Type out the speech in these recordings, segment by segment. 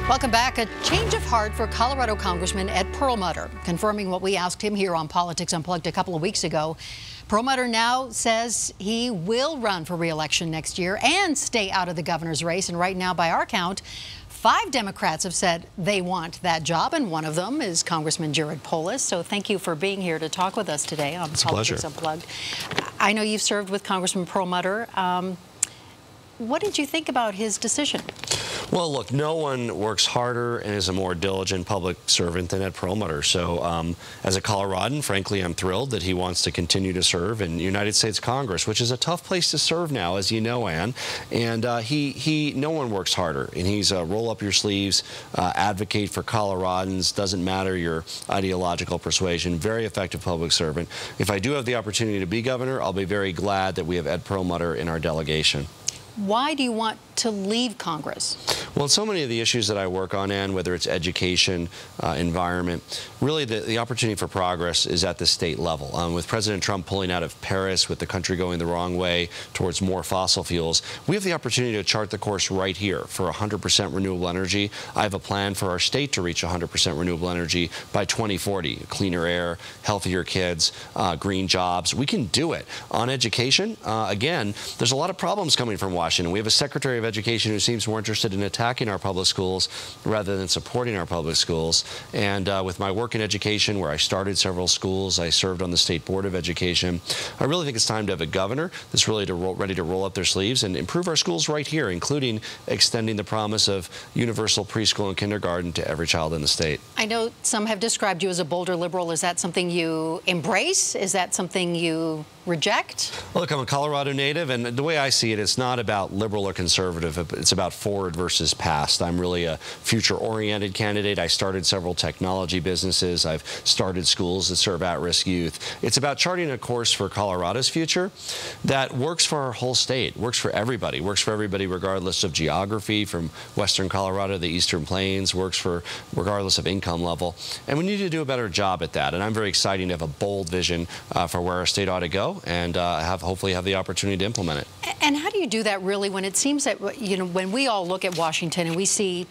Welcome back. A change of heart for Colorado Congressman Ed Perlmutter, confirming what we asked him here on Politics Unplugged a couple of weeks ago. Perlmutter now says he will run for re-election next year and stay out of the governor's race. And right now, by our count, 5 Democrats have said they want that job, and one of them is Congressman Polis. So thank you for being here to talk with us today on Politics Unplugged. I know you've served with Congressman Perlmutter. What did you think about his decision? Well, look, no one works harder and is a more diligent public servant than Ed Perlmutter. So as a Coloradan, frankly, I'm thrilled that he wants to continue to serve in the United States Congress, which is a tough place to serve now, as you know, Ann. And no one works harder. And he's a roll up your sleeves, advocate for Coloradans, doesn't matter your ideological persuasion, very effective public servant. If I do have the opportunity to be governor, I'll be very glad that we have Ed Perlmutter in our delegation. Why do you want to leave Congress? Well, so many of the issues that I work on, Ann, whether it's education, environment, really the opportunity for progress is at the state level. With President Trump pulling out of Paris, with the country going the wrong way towards more fossil fuels, we have the opportunity to chart the course right here for 100% renewable energy. I have a plan for our state to reach 100% renewable energy by 2040. Cleaner air, healthier kids, green jobs. We can do it. On education, again, there's a lot of problems coming from Washington. We have a Secretary of Education who seems more interested in attacking our public schools rather than supporting our public schools. And with my work in education, where I started several schools, I served on the State Board of Education, I really think it's time to have a governor that's really ready to roll up their sleeves and improve our schools right here, including extending the promise of universal preschool and kindergarten to every child in the state. I know some have described you as a bolder liberal. Is that something you embrace? Is that something you reject? Well, look, I'm a Colorado native, and the way I see it, it's not about liberal or conservative. It's about forward versus past. I'm really a future-oriented candidate. I started several technology businesses. I've started schools that serve at-risk youth. It's about charting a course for Colorado's future that works for our whole state, works for everybody regardless of geography, from western Colorado to the eastern plains, works for regardless of income level. And we need to do a better job at that. And I'm very excited to have a bold vision for where our state ought to go, and hopefully have the opportunity to implement it. And how do you do that really when it seems that, you know, when we all look at Washington and we see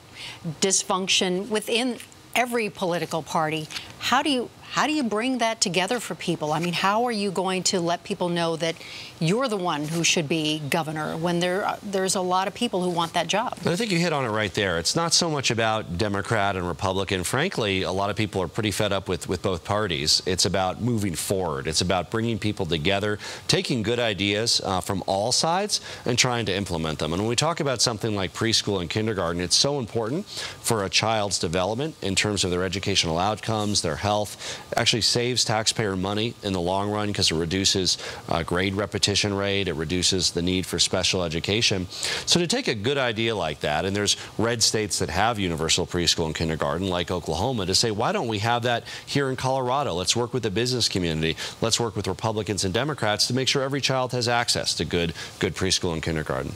dysfunction within every political party, how do you bring that together for people? I mean, how are you going to let people know that you're the one who should be governor when there's a lot of people who want that job? I think you hit on it right there. It's not so much about Democrat and Republican. Frankly, a lot of people are pretty fed up with both parties. It's about moving forward. It's about bringing people together, taking good ideas from all sides and trying to implement them. And when we talk about something like preschool and kindergarten, it's so important for a child's development in terms of their educational outcomes, their health. Actually saves taxpayer money in the long run because it reduces grade repetition rate, it reduces the need for special education. So to take a good idea like that, and there's red states that have universal preschool and kindergarten, like Oklahoma, to say, why don't we have that here in Colorado? Let's work with the business community. Let's work with Republicans and Democrats to make sure every child has access to good preschool and kindergarten.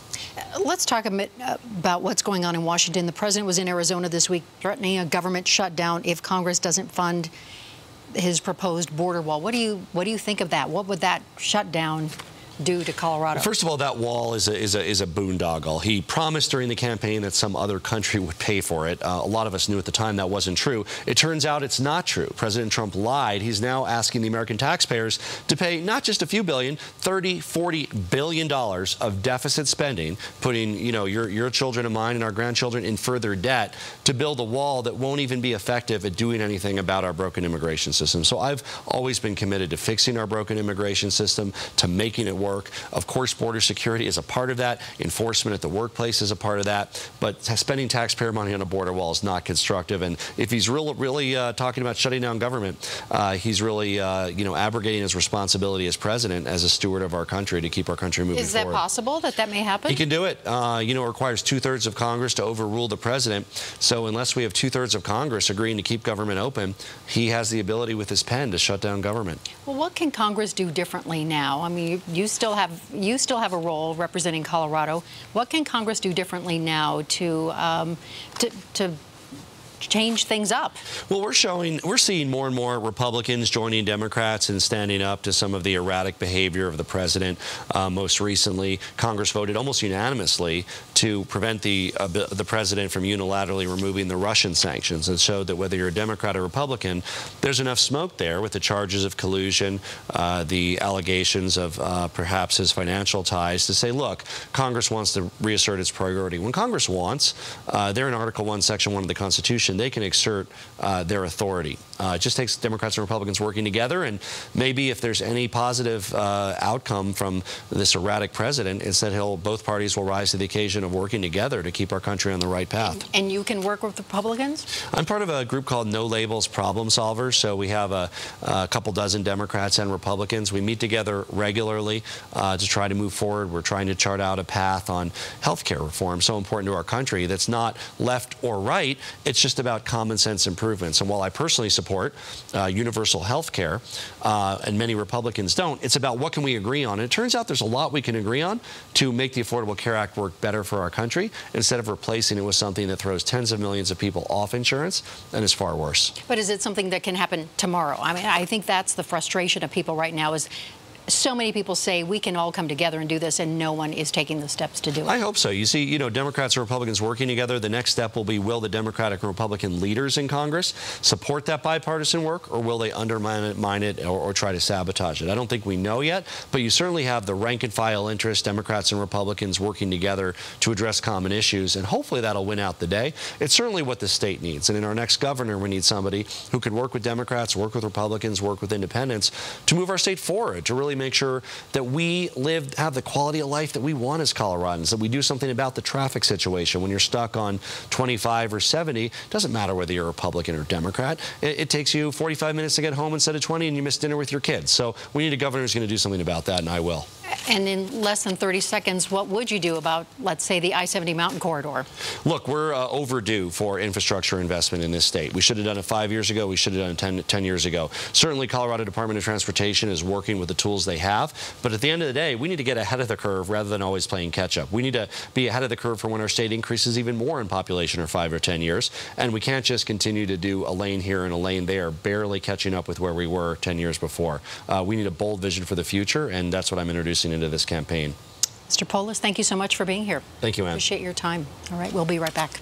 Let's talk a bit about what's going on in Washington. The president was in Arizona this week threatening a government shutdown if Congress doesn't fund his proposed border wall. What do you think of that? What would that shutdown do to Colorado? First of all, that wall is a boondoggle. He promised during the campaign that some other country would pay for it. A lot of us knew at the time that wasn't true. It turns out it's not true. President Trump lied. He's now asking the American taxpayers to pay not just a few billion, $30–40 billion of deficit spending, putting your children and mine and our grandchildren in further debt to build a wall that won't even be effective at doing anything about our broken immigration system. So I've always been committed to fixing our broken immigration system, to making it work. Of course, border security is a part of that. Enforcement at the workplace is a part of that. But spending taxpayer money on a border wall is not constructive. And if he's really talking about shutting down government, he's really abrogating his responsibility as president, as a steward of our country, to keep our country moving forward. Is that possible that may happen? He can do it. It requires 2/3 of Congress to overrule the president. So unless we have 2/3 of Congress agreeing to keep government open, he has the ability with his pen to shut down government. Well, what can Congress do differently now? I mean, you still have a role representing Colorado. What can Congress do differently now to change things up. Well, we're seeing more and more Republicans joining Democrats and standing up to some of the erratic behavior of the president. Most recently, Congress voted almost unanimously to prevent the president from unilaterally removing the Russian sanctions, and showed that whether you're a Democrat or Republican, there's enough smoke there with the charges of collusion, the allegations of perhaps his financial ties, to say, look, Congress wants to reassert its priority. When Congress wants, they're in Article 1, Section 1 of the Constitution, they can exert their authority. It just takes Democrats and Republicans working together, and maybe if there's any positive outcome from this erratic president, it's that both parties will rise to the occasion of working together to keep our country on the right path. And you can work with Republicans? I'm part of a group called No Labels Problem Solvers, so we have a couple dozen Democrats and Republicans. We meet together regularly to try to move forward. We're trying to chart out a path on health care reform, so important to our country, that's not left or right. It's just about common sense improvements. And while I personally support universal health care, and many Republicans don't, it's about what can we agree on. And it turns out there's a lot we can agree on to make the Affordable Care Act work better for our country, instead of replacing it with something that throws tens of millions of people off insurance and is far worse. But is it something that can happen tomorrow? I mean, I think that's the frustration of people right now, is so many people say we can all come together and do this, and no one is taking the steps to do it. I hope so. You see, Democrats and Republicans working together. The next step will be, will the Democratic and Republican leaders in Congress support that bipartisan work, or will they undermine it or try to sabotage it? I don't think we know yet, but you certainly have the rank and file interest, Democrats and Republicans working together to address common issues, and hopefully that'll win out the day. It's certainly what the state needs, and in our next governor, we need somebody who can work with Democrats, work with Republicans, work with independents to move our state forward, to really make sure that we have the quality of life that we want as Coloradans, that we do something about the traffic situation. When you're stuck on 25 or 70, it doesn't matter whether you're a Republican or Democrat. It takes you 45 minutes to get home instead of 20, and you miss dinner with your kids. So we need a governor who's going to do something about that, and I will. And in less than 30 seconds, what would you do about, let's say, the I-70 mountain corridor? Look, we're overdue for infrastructure investment in this state. We should have done it 5 years ago. We should have done it 10 years ago. Certainly, Colorado Department of Transportation is working with the tools they have. But at the end of the day, we need to get ahead of the curve rather than always playing catch up. We need to be ahead of the curve for when our state increases even more in population, or 5 or 10 years. And we can't just continue to do a lane here and a lane there, barely catching up with where we were 10 years before. We need a bold vision for the future, and that's what I'm introducing into this campaign. Mr. Polis, thank you so much for being here. Thank you, Ann. Appreciate your time. All right, we'll be right back.